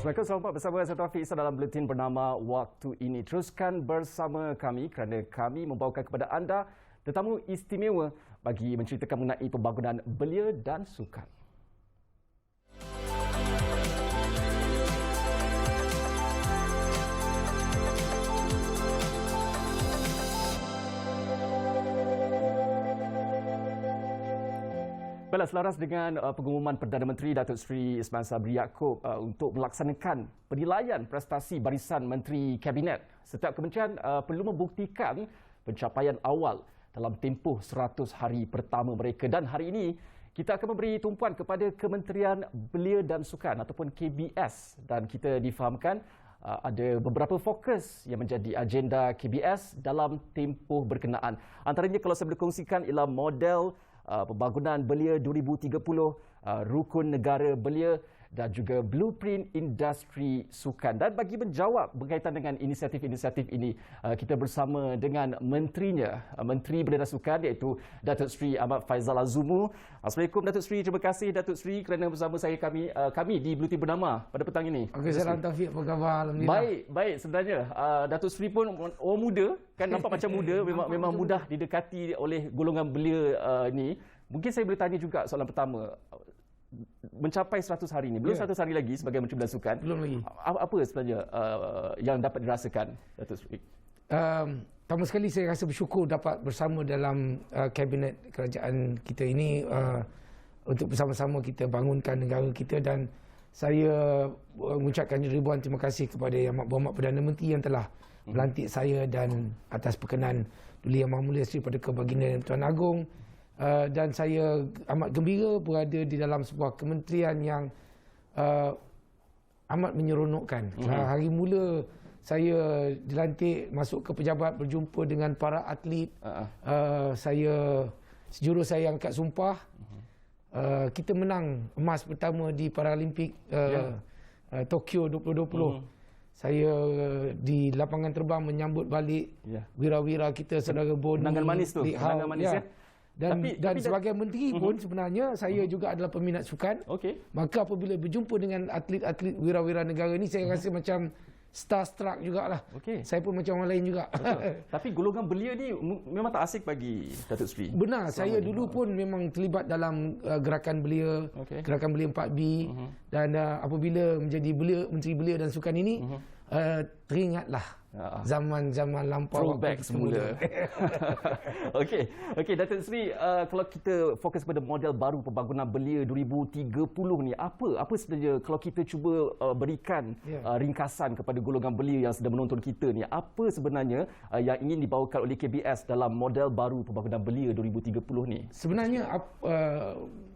Assalamualaikum, selamat bersama saya Taufik Isa dalam buletin bernama Waktu Ini. Teruskan bersama kami kerana kami membawakan kepada anda tetamu istimewa bagi menceritakan mengenai pembangunan belia dan sukan. Baiklah, selaras dengan pengumuman Perdana Menteri Datuk Seri Ismail Sabri Yaakob untuk melaksanakan penilaian prestasi barisan Menteri Kabinet, setiap kementerian perlu membuktikan pencapaian awal dalam tempoh 100 hari pertama mereka. Dan hari ini kita akan memberi tumpuan kepada Kementerian Belia dan Sukan ataupun KBS, dan kita difahamkan ada beberapa fokus yang menjadi agenda KBS dalam tempoh berkenaan. Antaranya kalau saya boleh kongsikan ialah model pembangunan belia 2030, rukun negara belia dan juga blueprint industri sukan. Dan bagi menjawab berkaitan dengan inisiatif-inisiatif ini, kita bersama dengan menterinya, Menteri Belia dan Sukan, iaitu Datuk Seri Ahmad Faizal Azumu. Assalamualaikum Datuk Seri, terima kasih Datuk Seri kerana bersama saya kami di Buletin Bernama pada petang ini. Okey, salam Taufik, apa khabar? Alhamdulillah. Baik sebenarnya. Datuk Seri pun orang muda, kan nampak macam muda, memang mudah didekati oleh golongan belia ini. Mungkin saya boleh tanya juga soalan pertama. Mencapai 100 hari ini, belum 100 hari lagi sebagai Menteri Belia dan Sukan. Belum lagi. Apa sebenarnya yang dapat dirasakan, Datuk Seri? Pertama sekali saya rasa bersyukur dapat bersama dalam kabinet kerajaan kita ini untuk bersama-sama kita bangunkan negara kita, dan saya mengucapkan ribuan terima kasih kepada Yang Berhormat Perdana Menteri yang telah melantik saya dan atas perkenan Duli Yang Maha Mulia Seri Paduka Baginda dan Tuan Agong. Dan saya amat gembira berada di dalam sebuah kementerian yang amat menyeronokkan. Hari mula saya dilantik masuk ke pejabat, berjumpa dengan para atlet. Sejurus saya angkat sumpah. Kita menang emas pertama di Paralimpik Tokyo 2020. Saya di lapangan terbang menyambut balik wira-wira kita, saudara Boni. Kenangan manis tu. Kenangan manis ya. Dan sebagai menteri pun sebenarnya saya juga adalah peminat sukan. Maka apabila berjumpa dengan atlet-atlet wira-wira negara ni, saya rasa macam starstruck jugalah. Saya pun macam orang lain juga. Tapi golongan belia ni memang tak asing bagi Datuk Seri. Benar, saya dulu pun memang terlibat dalam gerakan belia, gerakan belia 4B, dan apabila menjadi Menteri Belia dan Sukan ini, teringatlah zaman-zaman lampau, throwback semula. Okey, Datuk Seri, kalau kita fokus pada model baru pembangunan belia 2030 ni, apa sebenarnya kalau kita cuba berikan ringkasan kepada golongan belia yang sedang menonton kita ni, apa sebenarnya yang ingin dibawakan oleh KBS dalam model baru pembangunan belia 2030 ni? Sebenarnya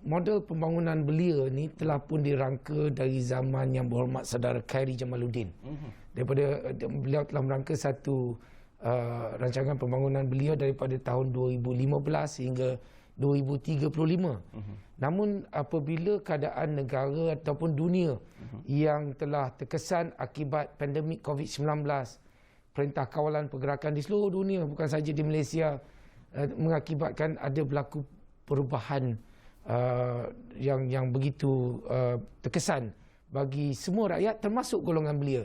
model pembangunan belia ni telah pun dirangka dari zaman Yang Berhormat Saudara Khairi Jamaluddin. Daripada beliau telah merangka satu rancangan pembangunan belia daripada tahun 2015 hingga 2035. Namun apabila keadaan negara ataupun dunia yang telah terkesan akibat pandemik COVID-19, Perintah Kawalan Pergerakan di seluruh dunia, bukan sahaja di Malaysia, mengakibatkan ada berlaku perubahan yang begitu terkesan bagi semua rakyat termasuk golongan belia.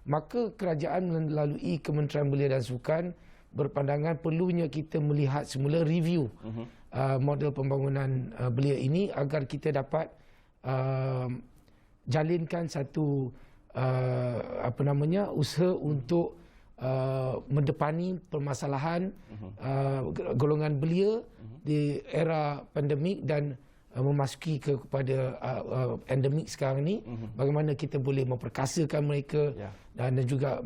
Maka kerajaan melalui Kementerian Belia dan Sukan berpandangan perlunya kita melihat semula review model pembangunan belia ini agar kita dapat jalinkan satu usaha untuk mendepani permasalahan golongan belia di era pandemik dan memasuki kepada endemik sekarang ni. Bagaimana kita boleh memperkasakan mereka dan juga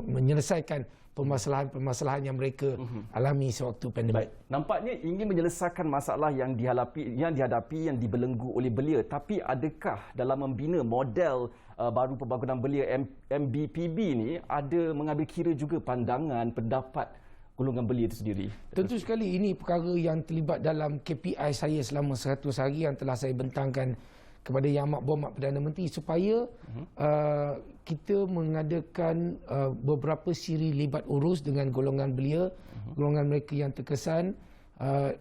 menyelesaikan permasalahan-permasalahan yang mereka alami sewaktu pandemik. Nampaknya ingin menyelesaikan masalah yang dihadapi yang dibelenggu oleh belia, tapi adakah dalam membina model baru pembangunan belia MBPB ni ada mengambil kira juga pandangan, pendapat golongan belia itu sendiri? Tentu sekali ini perkara yang terlibat dalam KPI saya selama 100 hari yang telah saya bentangkan kepada Yang Berhormat Perdana Menteri, supaya kita mengadakan beberapa siri libat urus dengan golongan belia, golongan mereka yang terkesan,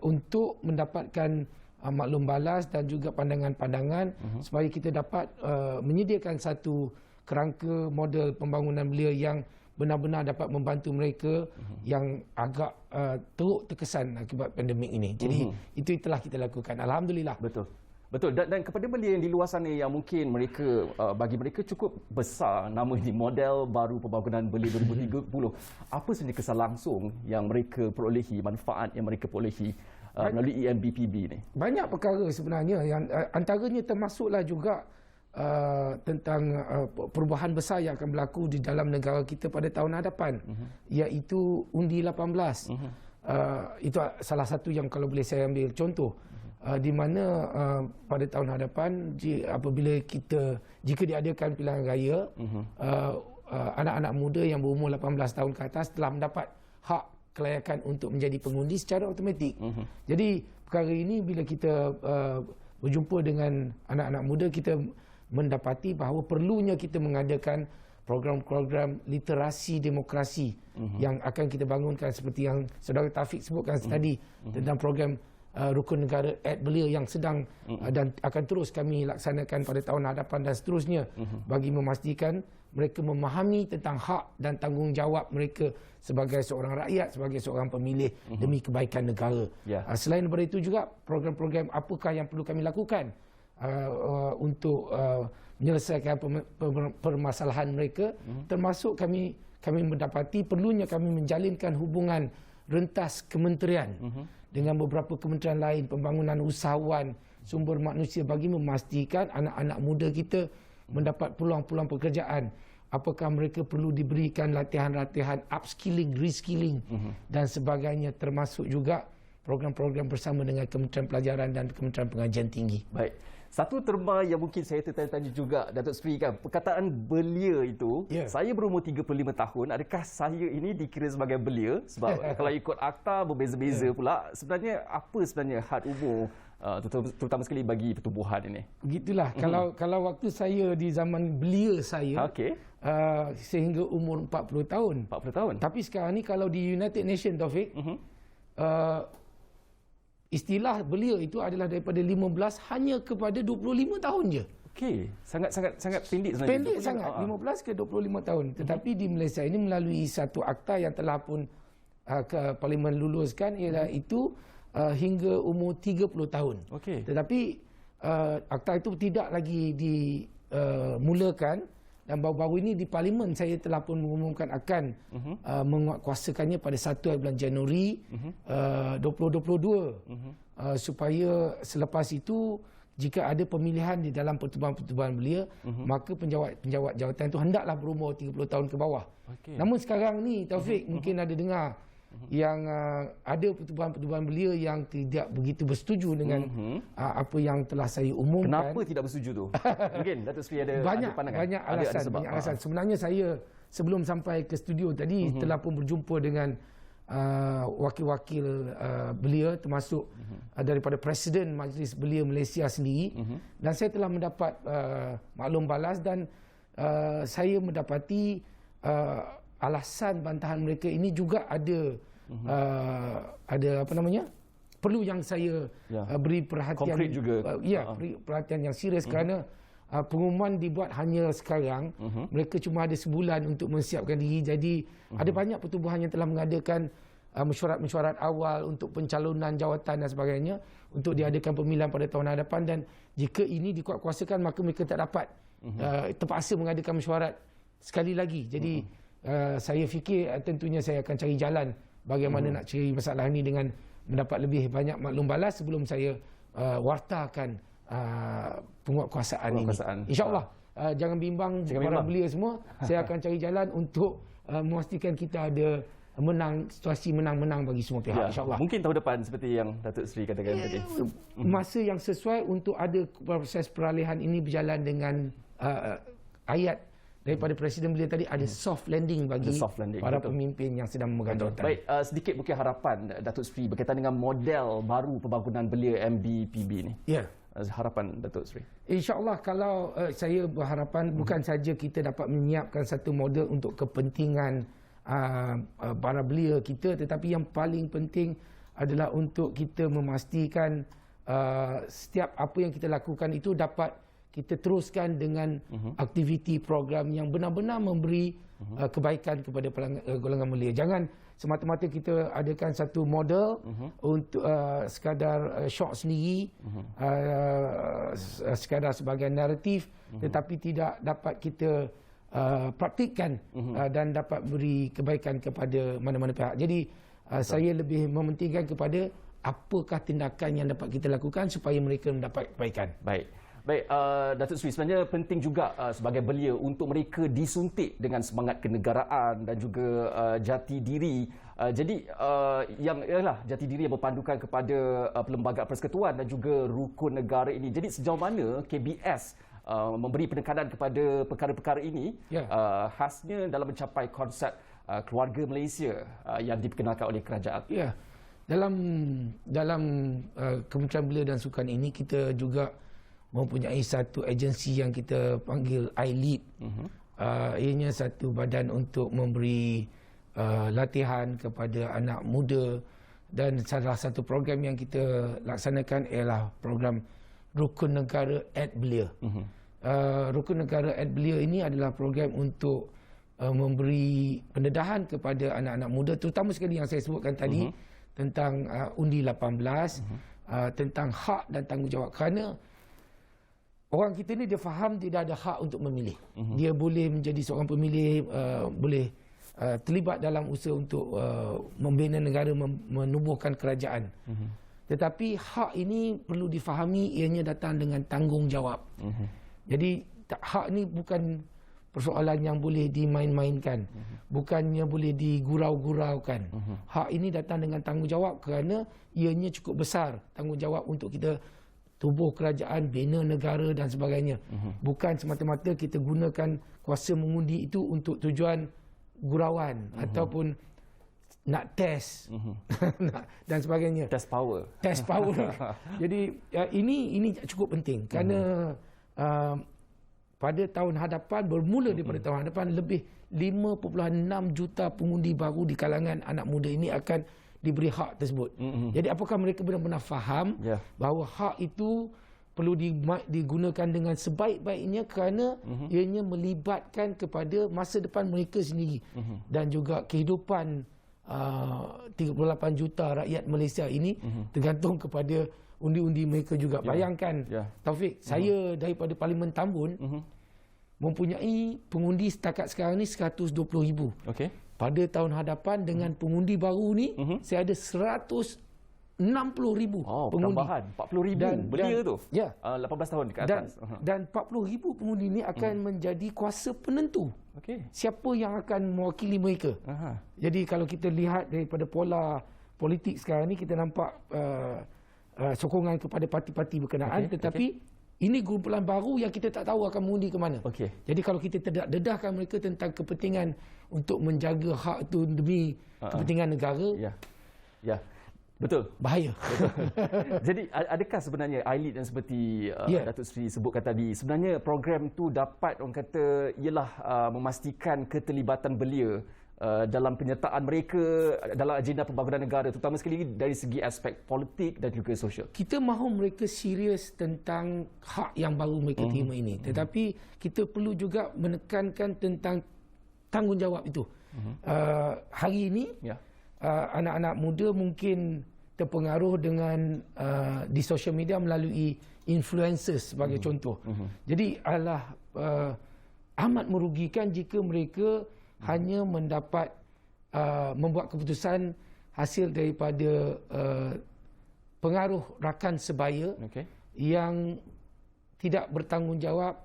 untuk mendapatkan maklum balas dan juga pandangan-pandangan supaya kita dapat menyediakan satu kerangka model pembangunan belia yang benar-benar dapat membantu mereka yang agak teruk terkesan akibat pandemik ini. Jadi itu telah kita lakukan. Alhamdulillah. Betul. Betul. Dan kepada belia yang di luar sana yang mungkin mereka bagi mereka cukup besar nama ini model baru pembangunan belia 2030. Apa sebenarnya kesan langsung yang mereka perolehi, manfaat yang mereka perolehi melalui EMBPB ni? Banyak perkara sebenarnya yang antaranya termasuklah juga tentang perubahan besar yang akan berlaku di dalam negara kita pada tahun hadapan, iaitu undi 18. Itu salah satu yang kalau boleh saya ambil contoh, di mana pada tahun hadapan jika diadakan pilihan raya, anak-anak muda yang berumur 18 tahun ke atas telah mendapat hak kelayakan untuk menjadi pengundi secara automatik. Jadi perkara ini bila kita berjumpa dengan anak-anak muda, kita mendapati bahawa perlunya kita mengadakan program-program literasi demokrasi yang akan kita bangunkan seperti yang Saudara Taufik sebutkan tadi tentang program Rukun Negara Belia yang sedang dan akan terus kami laksanakan pada tahun hadapan dan seterusnya bagi memastikan mereka memahami tentang hak dan tanggungjawab mereka sebagai seorang rakyat, sebagai seorang pemilih demi kebaikan negara. Selain daripada itu juga program-program apakah yang perlu kami lakukan untuk menyelesaikan permasalahan mereka, termasuk kami mendapati perlunya kami menjalinkan hubungan rentas kementerian dengan beberapa kementerian lain, pembangunan usahawan, sumber manusia bagi memastikan anak-anak muda kita mendapat peluang-peluang pekerjaan. Apakah mereka perlu diberikan latihan-latihan upskilling, reskilling dan sebagainya, termasuk juga program-program bersama dengan Kementerian Pelajaran dan Kementerian Pengajian Tinggi. Baik. Satu terma yang mungkin saya tertanya-tanya juga, Datuk Seri, kan, perkataan belia itu, saya berumur 35 tahun, adakah saya ini dikira sebagai belia? Sebab kalau ikut akta berbeza-beza pula. Sebenarnya apa sebenarnya had umur, terutama sekali bagi pertubuhan ini? Begitulah. Kalau waktu saya di zaman belia saya, sehingga umur 40 tahun. 40 tahun. Tapi sekarang ni kalau di United Nations, Taufik, istilah belia itu adalah daripada 15 hanya kepada 25 tahun je. Okey, sangat pendek sebenarnya. Pendek sangat, 15 ke 25 tahun. Tetapi di Malaysia ini melalui satu akta yang telah pun ke Parlimen luluskan, ialah itu hingga umur 30 tahun. Okey. Tetapi akta itu tidak lagi dimulakan. Dan baru-baru ini di Parlimen saya telah pun mengumumkan akan menguatkuasakannya pada 1 bulan Januari 2022 supaya selepas itu jika ada pemilihan di dalam pertubuhan-pertubuhan belia, maka penjawat jawatan itu hendaklah berumur 30 tahun ke bawah. Namun sekarang ni Taufik mungkin ada dengar yang ada pertubuhan-pertubuhan belia yang tidak begitu bersetuju dengan apa yang telah saya umumkan. Kenapa tidak bersetuju tu? Mungkin Datuk Seri ada pandangan. Banyak alasan. Banyak alasan. Sebenarnya saya sebelum sampai ke studio tadi telah pun berjumpa dengan wakil-wakil belia, termasuk daripada Presiden Majlis Belia Malaysia sendiri, dan saya telah mendapat maklum balas dan saya mendapati alasan bantahan mereka ini juga ada apa namanya, perlu yang saya beri perhatian konkret juga. Beri perhatian yang serius kerana pengumuman dibuat hanya sekarang. Mereka cuma ada sebulan untuk mensiapkan diri. Jadi ada banyak pertubuhan yang telah mengadakan mesyuarat-mesyuarat awal untuk pencalonan jawatan dan sebagainya untuk diadakan pemilihan pada tahun hadapan, dan jika ini dikuatkuasakan maka mereka tak dapat terpaksa mengadakan mesyuarat sekali lagi. Jadi saya fikir tentunya saya akan cari jalan bagaimana nak cari masalah ini dengan mendapat lebih banyak maklum balas sebelum saya wartakan penguatkuasaan ini. InsyaAllah jangan bimbang para belia semua. Saya akan cari jalan untuk memastikan kita ada situasi menang-menang bagi semua pihak, insyaAllah. Mungkin tahun depan seperti yang Datuk Seri katakan tadi. Masa yang sesuai untuk ada proses peralihan ini berjalan dengan ayat daripada Presiden belia tadi, ada soft landing bagi para pemimpin yang sedang memegang jawatan. Baik, sedikit mungkin harapan Datuk Seri berkaitan dengan model baru pembangunan belia MBPB ni. Harapan Datuk Seri. InsyaAllah kalau saya berharapan bukan saja kita dapat menyiapkan satu model untuk kepentingan para belia kita, tetapi yang paling penting adalah untuk kita memastikan setiap apa yang kita lakukan itu dapat kita teruskan dengan aktiviti program yang benar-benar memberi kebaikan kepada golongan mulia. Jangan semata-mata kita adakan satu model untuk sekadar shock sendiri, sekadar sebagai naratif, tetapi tidak dapat kita praktikkan dan dapat beri kebaikan kepada mana-mana pihak. Jadi saya lebih mementingkan kepada apakah tindakan yang dapat kita lakukan supaya mereka mendapat kebaikan. Baik, Datuk Seri, sebenarnya penting juga sebagai belia untuk mereka disuntik dengan semangat kenegaraan dan juga jati diri. Jadi yang ialah jati diri yang berpandukan kepada Perlembagaan Persekutuan dan juga rukun negara ini. Jadi sejauh mana KBS memberi penekanan kepada perkara-perkara ini, khasnya dalam mencapai konsep keluarga Malaysia yang diperkenalkan oleh kerajaan? Ya, dalam Kementerian Belia dan Sukan ini kita juga mempunyai satu agensi yang kita panggil iLead. Ianya satu badan untuk memberi latihan kepada anak muda, dan salah satu program yang kita laksanakan ialah program Rukun Negara @Belia. Rukun Negara @Belia ini adalah program untuk memberi pendedahan kepada anak-anak muda, terutama sekali yang saya sebutkan tadi tentang undi 18, tentang hak dan tanggungjawab. Kerana orang kita ni dia faham tidak ada hak untuk memilih. Dia boleh menjadi seorang pemilih, boleh terlibat dalam usaha untuk membina negara, menubuhkan kerajaan. Tetapi hak ini perlu difahami, ianya datang dengan tanggungjawab. Jadi hak ni bukan persoalan yang boleh dimain-mainkan, bukannya boleh digurau-guraukan. Hak ini datang dengan tanggungjawab kerana ianya cukup besar, tanggungjawab untuk kita tubuh kerajaan, bina negara dan sebagainya. Bukan semata-mata kita gunakan kuasa mengundi itu untuk tujuan gurauan ataupun nak test dan sebagainya. Test power. Jadi ini cukup penting kerana pada tahun hadapan, bermula daripada tahun hadapan, lebih 5.6 juta pengundi baru di kalangan anak muda ini akan diberi hak tersebut. Jadi apakah mereka benar-benar faham bahawa hak itu perlu digunakan dengan sebaik-baiknya kerana ianya melibatkan kepada masa depan mereka sendiri dan juga kehidupan 38 juta rakyat Malaysia ini tergantung kepada undi-undi mereka juga. Bayangkan Taufik, saya daripada Parlimen Tambun mempunyai pengundi setakat sekarang ni 120,000. Pada tahun hadapan dengan pengundi baru ni saya ada 160,000 pengundi. Tambahan 40,000 belia tu. 18 tahun ke atas. Dan 40,000 pengundi ni akan menjadi kuasa penentu. Siapa yang akan mewakili mereka. Jadi kalau kita lihat daripada pola politik sekarang ni, kita nampak sokongan kepada parti-parti berkenaan, tetapi ini kumpulan baru yang kita tak tahu akan mengundi ke mana. Jadi kalau kita tidak dedahkan mereka tentang kepentingan untuk menjaga hak itu demi kepentingan negara, betul, bahaya. Jadi adakah sebenarnya iLead yang seperti Datuk Seri sebutkan tadi, sebenarnya program tu dapat orang kata ialah memastikan keterlibatan belia dalam penyertaan mereka dalam agenda pembangunan negara, terutama sekali dari segi aspek politik dan juga sosial? Kita mahu mereka serius tentang hak yang baru mereka terima ini, tetapi kita perlu juga menekankan tentang tanggungjawab itu. Hari ini anak-anak muda mungkin terpengaruh dengan di sosial media melalui influencers sebagai contoh. Jadi adalah amat merugikan jika mereka hanya mendapat membuat keputusan hasil daripada pengaruh rakan sebaya yang tidak bertanggungjawab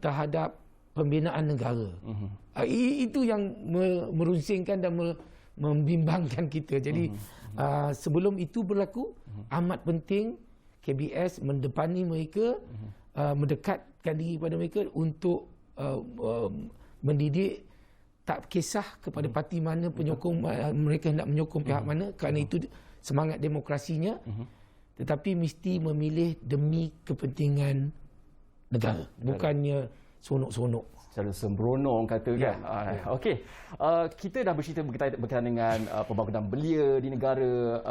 terhadap pembinaan negara. Itu yang merunsingkan dan membimbangkan kita. Jadi sebelum itu berlaku, amat penting KBS mendepani mereka, mendekatkan diri pada mereka untuk mendidik, tak kisah kepada parti mana penyokong, mereka hendak menyokong pihak mana, kerana itu semangat demokrasinya, tetapi mesti memilih demi kepentingan negara, bukannya sonok-sonok. secara sembrono orang kata kan. Okey. Kita dah bercerita berkaitan dengan pembangunan belia di negara.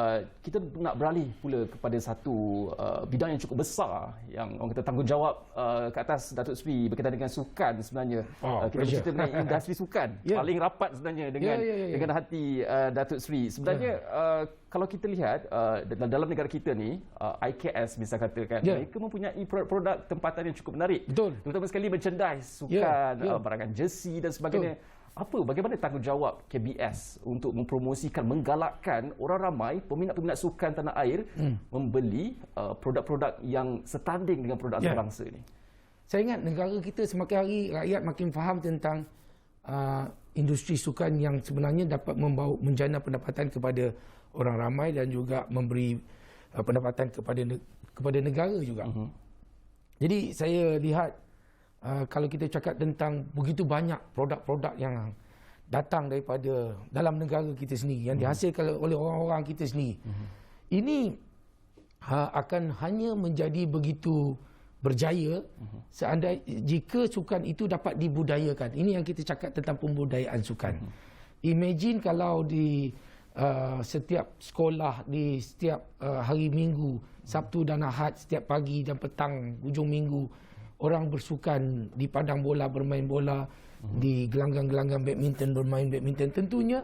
Kita nak beralih pula kepada satu bidang yang cukup besar yang orang kata tanggungjawab ke atas Datuk Seri berkaitan dengan sukan sebenarnya. Kita bercerita mengenai industri sukan. Paling rapat sebenarnya dengan hati Datuk Seri. Sebenarnya kalau kita lihat dalam negara kita ni, IKS bisa katakan, mereka mempunyai produk tempatan yang cukup menarik. Betul. Terutama sekali merchandise, sukan, barangan jersey dan sebagainya. Bagaimana tanggungjawab KBS untuk mempromosikan, menggalakkan orang ramai, peminat-peminat sukan tanah air membeli produk-produk yang setanding dengan produk antarabangsa ni? Saya ingat negara kita semakin hari rakyat makin faham tentang industri sukan yang sebenarnya dapat menjana pendapatan kepada orang ramai dan juga memberi pendapatan kepada negara juga. Jadi saya lihat kalau kita cakap tentang begitu banyak produk-produk yang datang daripada dalam negara kita sendiri, yang dihasilkan oleh orang-orang kita sendiri, ini akan hanya menjadi begitu berjaya jika sukan itu dapat dibudayakan. Ini yang kita cakap tentang pembudayaan sukan. Imagine kalau di setiap sekolah, di setiap hari Minggu, Sabtu dan Ahad, setiap pagi dan petang, hujung minggu, orang bersukan di padang bola, bermain bola, di gelanggang-gelanggang badminton, bermain badminton. Tentunya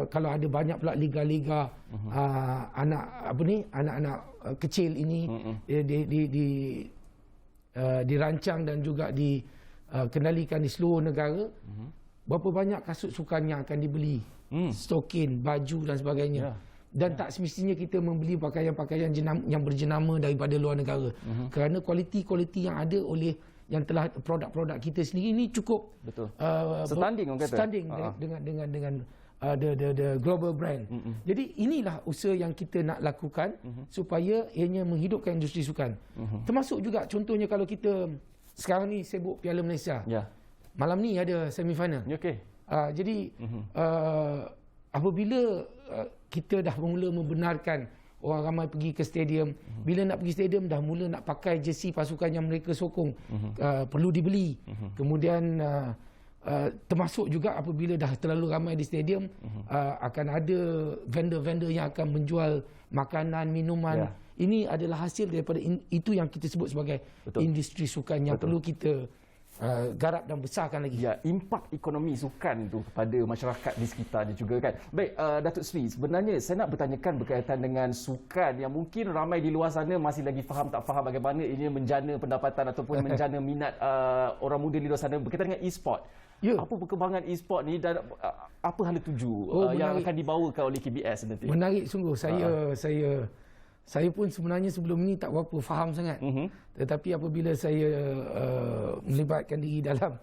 kalau ada banyak pula liga-liga anak-anak kecil ini dirancang dan juga dikendalikan di seluruh negara, berapa banyak kasut sukan yang akan dibeli, stokin, baju dan sebagainya. Dan tak semestinya kita membeli pakaian-pakaian yang berjenama daripada luar negara. Kerana kualiti-kualiti yang ada oleh yang telah produk-produk kita sendiri ini cukup setanding orang kata. Setanding dengan the global brand. Jadi inilah usaha yang kita nak lakukan supaya ianya menghidupkan industri sukan. Termasuk juga contohnya kalau kita sekarang ni sibuk Piala Malaysia. Malam ni ada semifinal. Jadi apabila kita dah mula membenarkan orang ramai pergi ke stadium, bila nak pergi stadium dah mula nak pakai jersey pasukan yang mereka sokong, perlu dibeli. Kemudian termasuk juga apabila dah terlalu ramai di stadium, akan ada vendor-vendor yang akan menjual makanan, minuman. Ini adalah hasil daripada itu yang kita sebut sebagai industri sukan yang perlu kita garap dan besarkan lagi. Impak ekonomi sukan itu kepada masyarakat di sekitarnya juga kan. Baik, Datuk Seri, sebenarnya saya nak bertanyakan berkaitan dengan sukan yang mungkin ramai di luar sana masih lagi faham tak faham bagaimana ini menjana pendapatan ataupun menjana minat orang muda di luar sana berkaitan dengan e-sport. Apa perkembangan e-sport ni dan apa hala tuju yang akan dibawakan oleh KBS nanti? Menarik sungguh. Saya pun sebenarnya sebelum ni tak berapa faham sangat. Tetapi apabila saya melibatkan diri dalam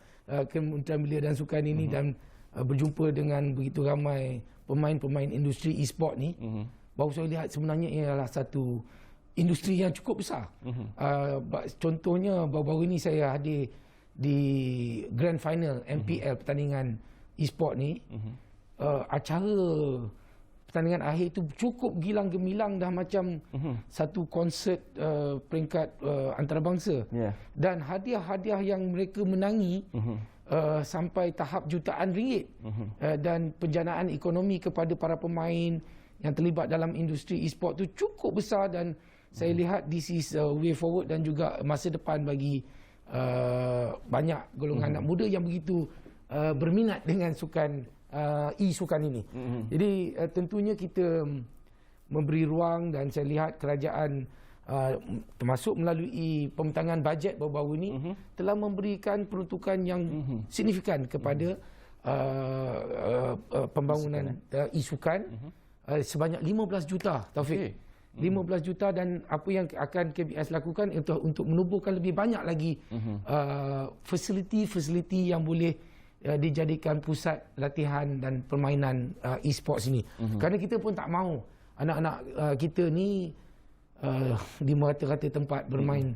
Kementerian Belia dan Sukan ini dan berjumpa dengan begitu ramai pemain-pemain industri e-sport ni, baru saya lihat sebenarnya ia adalah satu industri yang cukup besar. Contohnya baru-baru ini saya hadir di Grand Final MPL pertandingan e-sport ni. Acara pertandingan akhir itu cukup gilang gemilang, dah macam satu konsert peringkat antarabangsa. Dan hadiah-hadiah yang mereka menangi sampai tahap jutaan ringgit. Dan penjanaan ekonomi kepada para pemain yang terlibat dalam industri e-sport itu cukup besar, dan saya lihat this is a way forward dan juga masa depan bagi banyak golongan anak muda yang begitu berminat dengan sukan e-sukan ini. Jadi tentunya kita memberi ruang, dan saya lihat kerajaan termasuk melalui pembentangan bajet baru-baru ini telah memberikan peruntukan yang signifikan kepada pembangunan e-sukan sebanyak 15 juta, Taufik. 15 juta, dan apa yang akan KBS lakukan untuk menubuhkan lebih banyak lagi fasiliti-fasiliti yang boleh dijadikan pusat latihan dan permainan e-sports ini. Kerana kita pun tak mahu anak-anak kita ni di merata-rata tempat bermain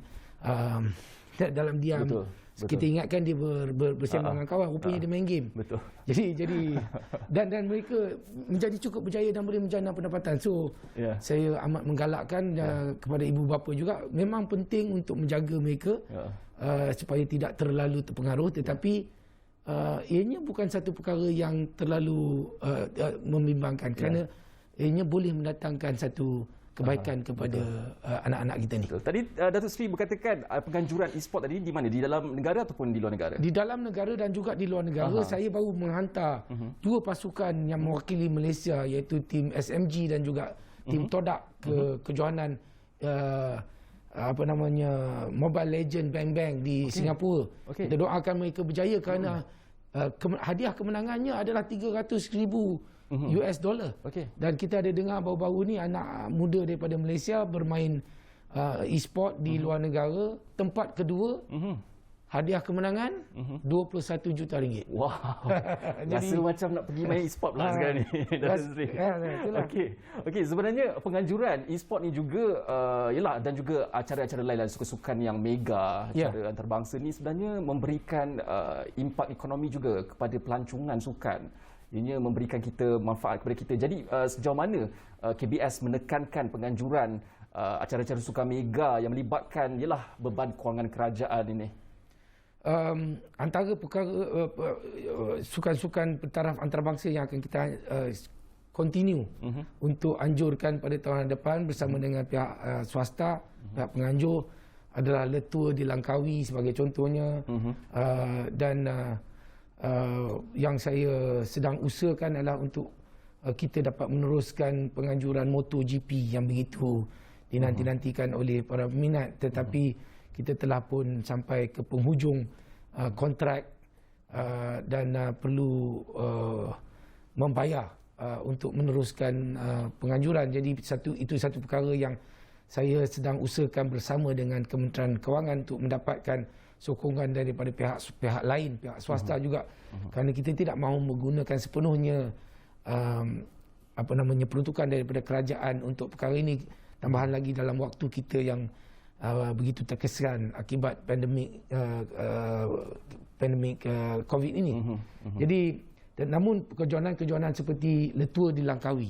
dalam diam, Kita ingatkan dia bersembang dengan kawan, rupanya dia main game. Betul. Jadi dan mereka menjadi cukup berjaya dan boleh menjana pendapatan. So saya amat menggalakkan kepada ibu bapa juga, memang penting untuk menjaga mereka supaya tidak terlalu terpengaruh, tetapi ianya bukan satu perkara yang terlalu membimbangkan, kerana ianya boleh mendatangkan satu kebaikan kepada anak-anak kita ni. Tadi Datuk Seri berkatakan penganjuran e-sport tadi di mana? Di dalam negara ataupun di luar negara? Di dalam negara dan juga di luar negara. Saya baru menghantar 2 pasukan yang mewakili Malaysia, iaitu tim SMG dan juga tim Todak ke kejohanan Mobile Legend Bang Bang di Singapura. Kita doakan mereka berjaya kerana hadiah kemenangannya adalah 300,000 US dollar. Dan kita ada dengar baru-baru ni anak muda daripada Malaysia bermain e-sport di luar negara. Tempat kedua, hadiah kemenangan 21 juta ringgit. Wow. Rasa macam nak pergi main e-sport lah sekarang ni. Okey, sebenarnya penganjuran e-sport ni juga yalah, dan juga acara-acara lain, sukan-sukan yang mega, acara antarabangsa ni sebenarnya memberikan impak ekonomi juga kepada pelancongan sukan. Ianya memberikan kita manfaat kepada kita. Jadi sejauh mana KBS menekankan penganjuran acara-acara sukan mega yang melibatkan ialah beban kewangan kerajaan ini? Antara perkara sukan-sukan pentaraf antarabangsa yang akan kita continue untuk anjurkan pada tahun depan bersama dengan pihak swasta, pihak penganjur adalah Letua di Langkawi sebagai contohnya, dan yang saya sedang usahakan adalah untuk kita dapat meneruskan penganjuran MotoGP yang begitu dinanti-nantikan oleh para peminat, tetapi kita telah pun sampai ke penghujung kontrak dan perlu membayar untuk meneruskan penganjuran. Jadi itu satu perkara yang saya sedang usahakan bersama dengan Kementerian Kewangan untuk mendapatkan sokongan daripada pihak lain, pihak swasta juga, kerana kita tidak mahu menggunakan sepenuhnya peruntukan daripada kerajaan untuk perkara ini, tambahan lagi dalam waktu kita yang begitu terkesan akibat pandemik COVID ini. Jadi namun kejohanan-kejohanan seperti Letua di Langkawi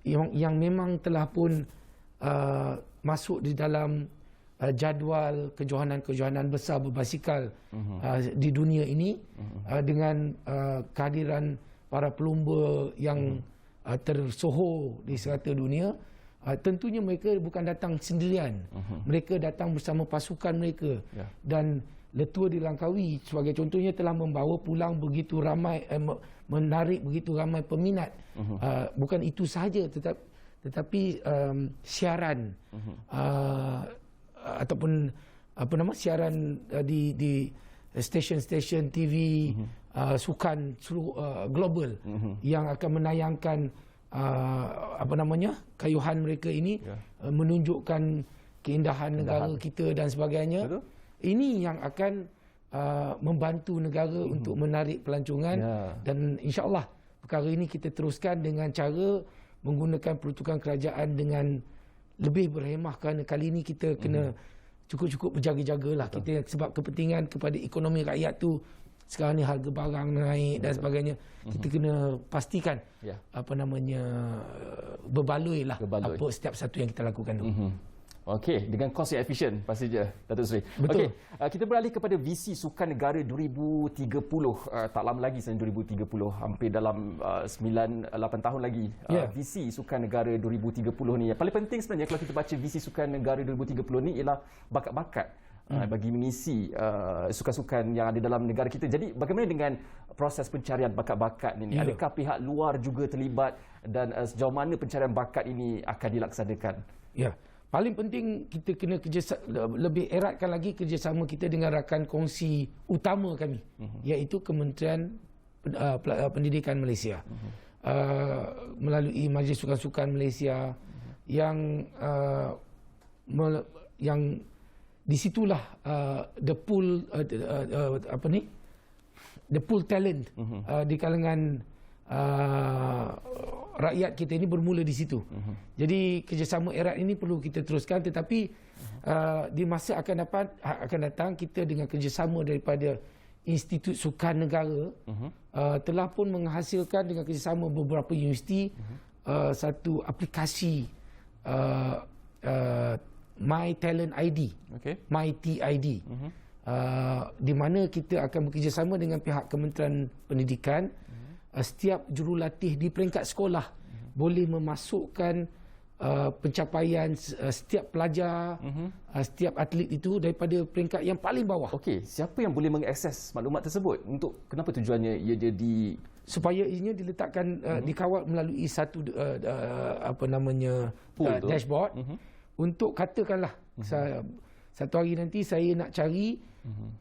yang memang telah pun masuk di dalam jadual kejohanan-kejohanan besar berbasikal di dunia ini, dengan kehadiran para pelumba yang tersohor di serata dunia. Tentunya mereka bukan datang sendirian. Mereka datang bersama pasukan mereka. Dan Letua di Langkawi sebagai contohnya telah membawa pulang begitu ramai, menarik begitu ramai peminat. Bukan itu sahaja, tetapi siaran ataupun siaran di stesen-stesen TV sukan global yang akan menayangkan kayuhan mereka ini, menunjukkan keindahan negara kita dan sebagainya. Betul. Ini yang akan membantu negara untuk menarik pelancongan, dan insya-Allah perkara ini kita teruskan dengan cara menggunakan peruntukan kerajaan dengan lebih berhemah, kerana kali ini kita kena cukup-cukup berjaga-jagalah kita, sebab kepentingan kepada ekonomi rakyat tu sekarang ni harga barang naik dan sebagainya. Kita kena pastikan berbaloi lah apa setiap satu yang kita lakukan tu. Okey, dengan kos yang efisien pastinya, Datuk Seri. Okey, kita beralih kepada visi Sukan Negara 2030. Tak lama lagi selain 2030, hampir dalam 9-8 tahun lagi. Visi Sukan Negara 2030 ni, yang paling penting sebenarnya kalau kita baca visi Sukan Negara 2030 ni ialah bakat-bakat bagi mengisi sukan-sukan yang ada dalam negara kita. Jadi bagaimana dengan proses pencarian bakat-bakat ini? Adakah pihak luar juga terlibat, dan sejauh mana pencarian bakat ini akan dilaksanakan? Ya. Paling penting kita kena lebih eratkan lagi kerjasama kita dengan rakan kongsi utama kami, iaitu Kementerian Pendidikan Malaysia, melalui Majlis Sukan-Sukan Malaysia, yang di situlah the pool talent di kalangan rakyat kita ini bermula di situ. Jadi kerjasama erat ini perlu kita teruskan, tetapi di masa akan datang kita dengan kerjasama daripada Institut Sukan Negara telah pun menghasilkan dengan kerjasama beberapa universiti satu aplikasi My Talent ID, My TID, di mana kita akan bekerjasama dengan pihak Kementerian Pendidikan. Setiap jurulatih di peringkat sekolah boleh memasukkan pencapaian setiap pelajar, setiap atlet itu daripada peringkat yang paling bawah. Okey, siapa yang boleh mengakses maklumat tersebut? Untuk kenapa tujuannya ia jadi supaya ianya diletakkan dikawal melalui satu dashboard. Untuk katakanlah satu hari nanti saya nak cari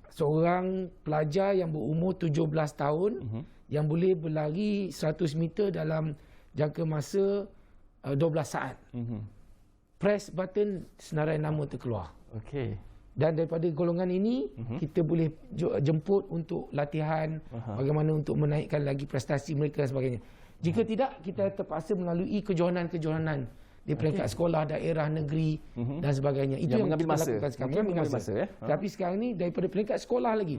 seorang pelajar yang berumur 17 tahun yang boleh berlari 100 meter dalam jangka masa 12 saat. Press button, senarai nama terkeluar. Okey. Dan daripada golongan ini kita boleh jemput untuk latihan, bagaimana untuk menaikkan lagi prestasi mereka dan sebagainya. Jika tidak, kita terpaksa melalui kejohanan-kejohanan di peringkat sekolah, daerah, negeri dan sebagainya. Itu yang mengambil kita masa. lakukan sekarang. Mengambil masa. Tapi sekarang ni daripada peringkat sekolah lagi.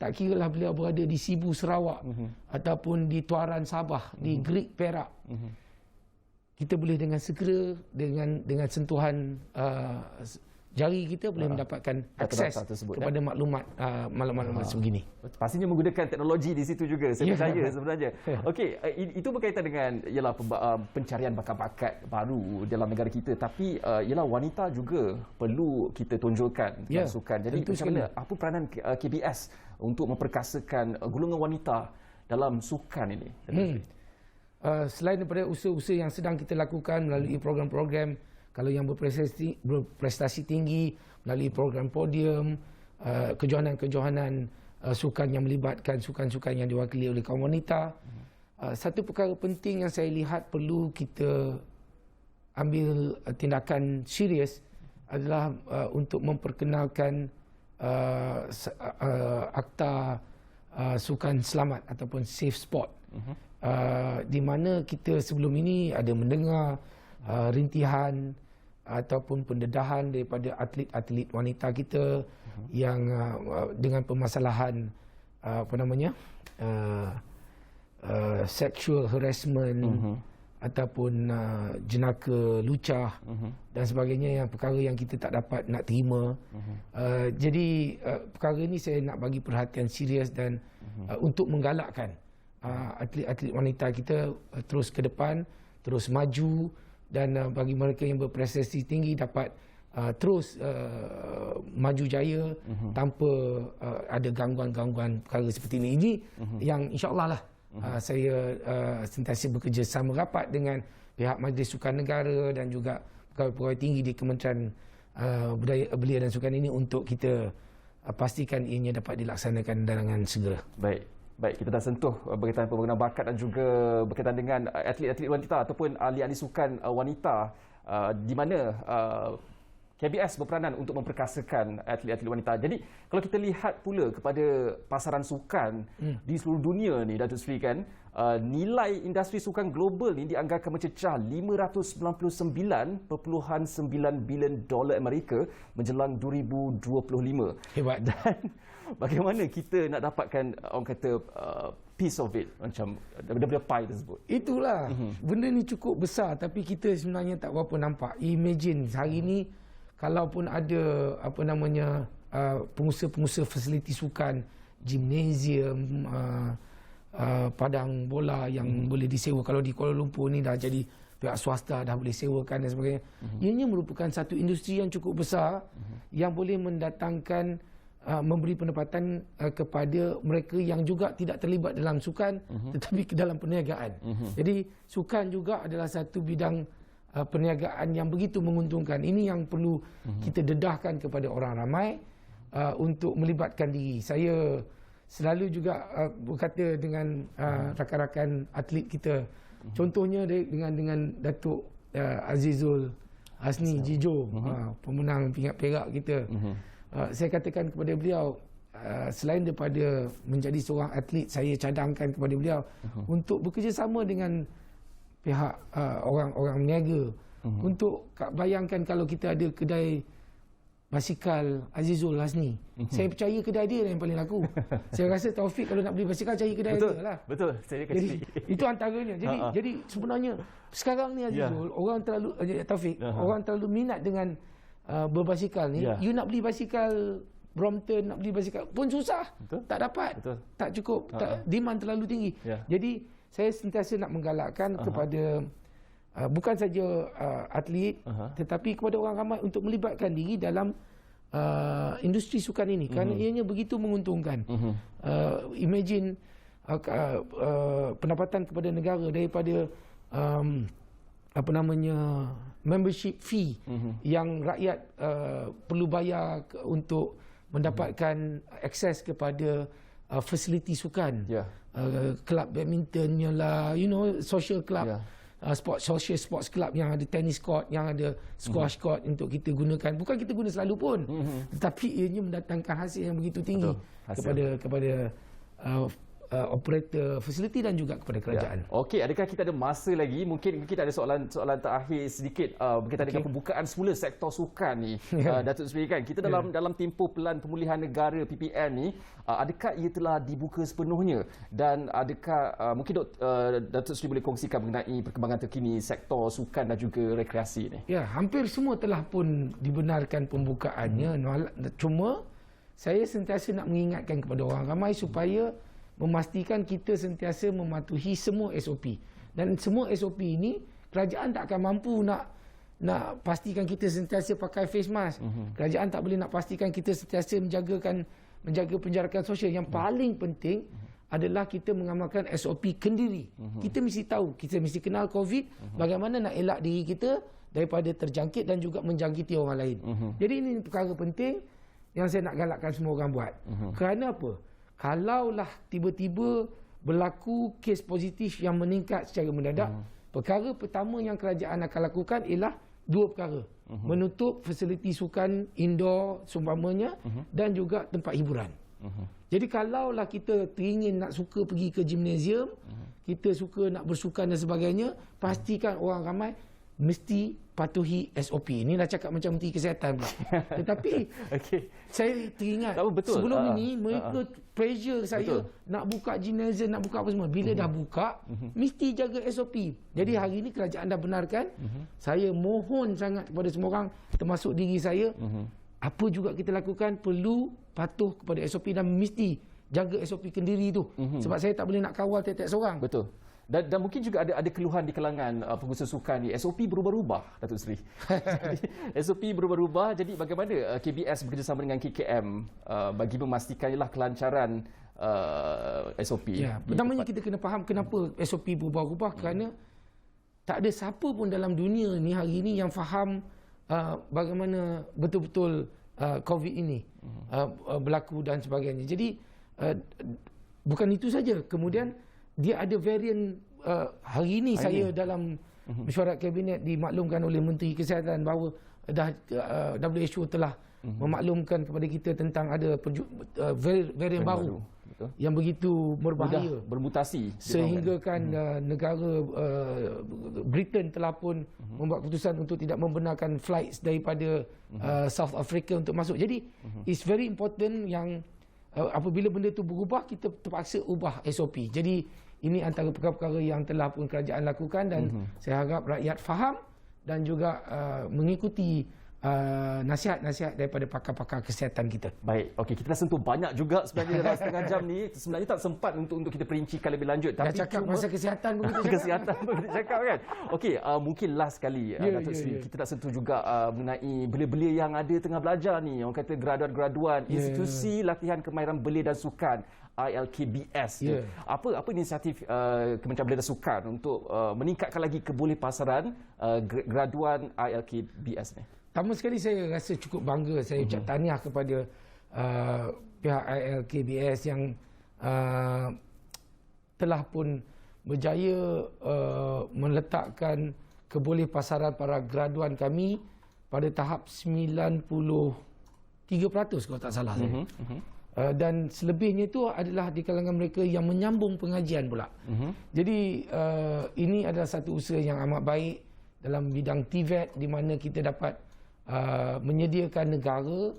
Tak kira lah beliau berada di Sibu, Sarawak ataupun di Tuaran, Sabah, di Greek, Perak. Kita boleh dengan segera dengan sentuhan jari kita boleh mendapatkan akses kepada maklumat sebegini. Pastinya menggunakan teknologi di situ juga, saya percaya sebenarnya. Okey, itu berkaitan dengan ialah pencarian bakat-bakat baru dalam negara kita, tapi ialah wanita juga perlu kita tonjolkan dalam sukan. Jadi macam mana, apa peranan KBS untuk memperkasakan golongan wanita dalam sukan ini? Selain daripada usaha-usaha yang sedang kita lakukan melalui program-program, kalau yang berprestasi tinggi melalui program podium, kejohanan-kejohanan sukan yang melibatkan sukan-sukan yang diwakili oleh kaum wanita. Satu perkara penting yang saya lihat perlu kita ambil tindakan serius adalah untuk memperkenalkan akta sukan selamat ataupun safe sport. Di mana kita sebelum ini ada mendengar rintihan ataupun pendedahan daripada atlet-atlet wanita kita yang dengan permasalahan sexual harassment ataupun jenaka lucah dan sebagainya, yang perkara yang kita tak dapat nak terima. Jadi perkara ini saya nak bagi perhatian serius dan untuk menggalakkan atlet-atlet wanita kita terus ke depan, terus maju, dan bagi mereka yang berprestasi tinggi dapat terus maju jaya tanpa ada gangguan-gangguan perkara seperti ini. Ini yang insya-Allah lah saya sentiasa bekerjasama rapat dengan pihak Majlis Sukan Negara dan juga pegawai-pegawai tinggi di Kementerian Belia dan Sukan ini untuk kita pastikan ianya dapat dilaksanakan dengan segera. Baik, kita dah sentuh berkaitan pembangunan bakat dan juga berkaitan dengan atlet-atlet wanita ataupun ahli-ahli sukan wanita, di mana KBS berperanan untuk memperkasakan atlet-atlet wanita. Jadi kalau kita lihat pula kepada pasaran sukan di seluruh dunia ni, Datuk Seri, kan, nilai industri sukan global ni dianggarkan mencecah $599.9 bilion Amerika menjelang 2025. Hebat. Dan bagaimana kita nak dapatkan, orang kata, piece of it, macam daripada pie tersebut? Itulah, benda ni cukup besar tapi kita sebenarnya tak berapa nampak. Imagine hari ni kalaupun ada pengusaha-pengusaha fasiliti sukan, gimnasium, padang bola yang boleh disewa. Kalau di Kuala Lumpur ni dah jadi pihak swasta, dah boleh sewakan dan sebagainya. Ianya merupakan satu industri yang cukup besar yang boleh mendatangkan, memberi pendapatan kepada mereka yang juga tidak terlibat dalam sukan tetapi dalam perniagaan. Jadi sukan juga adalah satu bidang perniagaan yang begitu menguntungkan. Ini yang perlu kita dedahkan kepada orang ramai untuk melibatkan diri. Saya selalu juga berkata dengan rakan-rakan atlet kita. Contohnya dengan Datuk Azizul Hasni Jijo, pemenang pingat perak kita. Saya katakan kepada beliau, selain daripada menjadi seorang atlet, saya cadangkan kepada beliau untuk bekerjasama dengan pihak orang-orang meniaga untuk bayangkan kalau kita ada kedai basikal Azizul Hasni. Saya percaya kedai dia yang paling laku. Saya rasa Taufik kalau nak beli basikal cari kedai Betul, dia lah. betul. Saya Jadi itu antaranya. Jadi sebenarnya sekarang ni Azizul, orang terlalu Taufik, orang terlalu minat dengan berbasikal ni. You nak beli basikal Brompton, nak beli basikal pun susah. Betul. Tak dapat. Betul. Tak cukup. Demand terlalu tinggi. Jadi saya sentiasa nak menggalakkan kepada bukan saja atlet tetapi kepada orang ramai untuk melibatkan diri dalam industri sukan ini kerana ianya begitu menguntungkan. Imagine pendapatan kepada negara daripada membership fee yang rakyat perlu bayar untuk mendapatkan akses kepada fasiliti sukan. Kelab badmintonnya lah, social club. Social sports club yang ada tennis court, yang ada squash court untuk kita gunakan. Bukan kita guna selalu pun, tetapi ianya mendatangkan hasil yang begitu tinggi kepada operator fasiliti dan juga kepada kerajaan. Okey, adakah kita ada masa lagi? Mungkin kita ada soalan terakhir sedikit berkaitan dengan pembukaan semula sektor sukan ni. Datuk Seri kan, kita dalam tempoh Pelan Pemulihan Negara PPN ni, adakah ia telah dibuka sepenuhnya dan adakah mungkin Datuk Seri boleh kongsikan mengenai perkembangan terkini sektor sukan dan juga rekreasi ni? Ya, hampir semua telah pun dibenarkan pembukaannya. Cuma saya sentiasa nak mengingatkan kepada orang ramai supaya memastikan kita sentiasa mematuhi semua SOP. Dan semua SOP ini kerajaan tak akan mampu nak pastikan kita sentiasa pakai face mask. Kerajaan tak boleh nak pastikan kita sentiasa menjaga penjarakan sosial. Yang paling penting adalah kita mengamalkan SOP kendiri. Kita mesti tahu, kita mesti kenal COVID, bagaimana nak elak diri kita daripada terjangkit dan juga menjangkiti orang lain. Jadi ini perkara penting yang saya nak galakkan semua orang buat. Kerana apa? Kalaulah tiba-tiba berlaku kes positif yang meningkat secara mendadak, perkara pertama yang kerajaan akan lakukan ialah dua perkara. Menutup fasiliti sukan indoor seumpamanya dan juga tempat hiburan. Jadi kalaulah kita teringin nak suka pergi ke gimnasium, kita suka nak bersukan dan sebagainya, pastikan orang ramai mesti patuhi SOP. Ini dah cakap macam Menteri Kesihatan. Tetapi saya teringat sebelum ini mereka pressure saya nak buka gimnasium, nak buka apa semua. Bila dah buka, mesti jaga SOP. Jadi hari ini kerajaan dah benarkan. Saya mohon sangat kepada semua orang, termasuk diri saya, apa juga kita lakukan perlu patuh kepada SOP dan mesti jaga SOP kendiri tu. Sebab saya tak boleh nak kawal tiap-tiap seorang. Betul. Dan mungkin juga ada keluhan di kalangan pengusaha sukan ni. SOP berubah-ubah, Datuk Seri. SOP berubah-ubah. Jadi bagaimana KBS bekerjasama dengan KKM bagi memastikan kelancaran SOP? Ya, pertamanya kita kena faham kenapa SOP berubah-ubah. Kerana tak ada siapa pun dalam dunia ni hari ini yang faham bagaimana betul-betul COVID ini berlaku dan sebagainya. Jadi bukan itu saja. Kemudian dia ada varian hari ini saya dalam mesyuarat kabinet dimaklumkan oleh Menteri Kesihatan bahawa dah WHO telah memaklumkan kepada kita tentang ada varian baru yang begitu berbahaya, bermutasi, sehingga kan negara Britain telah pun membuat keputusan untuk tidak membenarkan flights daripada South Africa untuk masuk. Jadi it's very important yang apabila benda itu berubah, kita terpaksa ubah SOP. Jadi ini antara perkara-perkara yang telah pun kerajaan lakukan dan saya harap rakyat faham dan juga mengikuti nasihat-nasihat daripada pakar-pakar kesihatan kita. Baik, okey, kita dah sentuh banyak juga sebenarnya dalam setengah jam ni. Sebenarnya tak sempat untuk kita perincikan lebih lanjut. Dah cakap pasal kesihatan pun kita cakap. Kesihatan pun kita cakap kan. Okey, mungkin last sekali Datuk Seri, kita nak sentuh juga mengenai belia-belia yang ada tengah belajar ni. Orang kata graduan-graduan institusi latihan kemahiran belia dan sukan ILKBS. Apa inisiatif Kementerian Belia dan Sukan untuk meningkatkan lagi kebolehpasaran graduan ILKBS ni? Pertama sekali saya rasa cukup bangga. Saya ucap tahniah kepada pihak ILKBS yang telah pun berjaya meletakkan kebolehpasaran para graduan kami pada tahap 93% kalau tak salah. Dan selebihnya itu adalah di kalangan mereka yang menyambung pengajian pula. Jadi ini adalah satu usaha yang amat baik dalam bidang TVET, di mana kita dapat menyediakan negara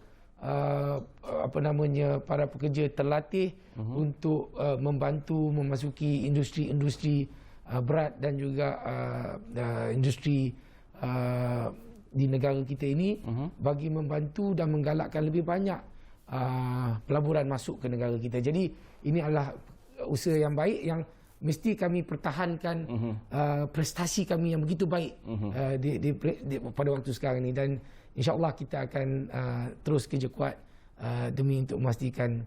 para pekerja terlatih untuk membantu memasuki industri-industri berat dan juga industri di negara kita ini, bagi membantu dan menggalakkan lebih banyak pelaburan masuk ke negara kita. Jadi ini adalah usaha yang baik yang mesti kami pertahankan prestasi kami yang begitu baik pada waktu sekarang ini, dan insya-Allah kita akan terus kerja kuat demi untuk memastikan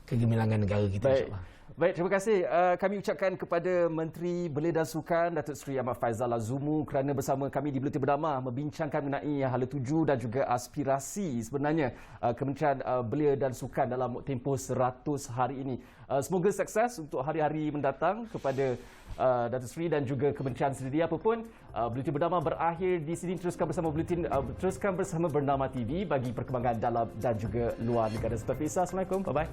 kegemilangan negara kita, insya-Allah. Baik, terima kasih. Kami ucapkan kepada Menteri Belia dan Sukan Datuk Seri Ahmad Faizal Azumu kerana bersama kami di Buletin Bernama membincangkan mengenai hala tuju dan juga aspirasi sebenarnya Kementerian Belia dan Sukan dalam tempoh 100 hari ini. Semoga sukses untuk hari-hari mendatang kepada Datuk Seri dan juga Kementerian sendiri. Apapun, Buletin Bernama berakhir di sini. Teruskan bersama Bernama TV bagi perkembangan dalam dan juga luar negara. Seperti itu, Assalamualaikum. Bye-bye.